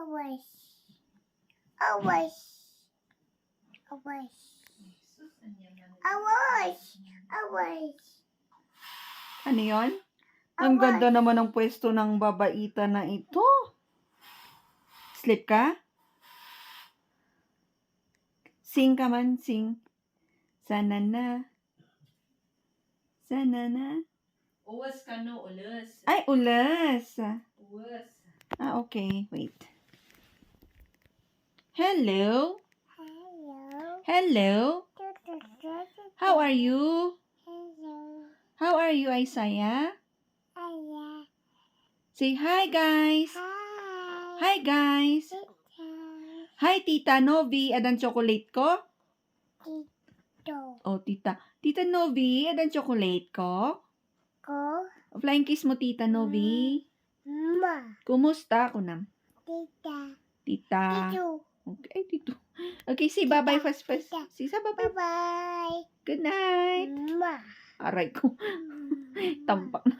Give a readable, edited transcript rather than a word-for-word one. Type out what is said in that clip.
Awas. Awas. Awas. Awas. Awas. Ano yun? Ang ganda naman ng pwesto ng babaita na ito. Sleep ka? Sing ka man, sing. Sana na. Sana na. Uwas ka no, ulas. Ay, ulas. Uwas. Okay. Wait. Hello. Hello. Hello. How are you? Hello. How are you, Isaiah? Hello. Say hi, guys. Hi. Hi, guys. Hi, Tita Novi. Adan chocolate ko? Tito. Oh, Tita. Tita Novi, adan chocolate ko? Ko. Flying kiss mo, Tita Novi. Ma. Kumusta ako na? Tita. Tita. Tito. Okay, Tito. Okay, say bye-bye fast. Tita. Say bye-bye. Bye-bye. Good night. Ma. Aray ko. Tampak na.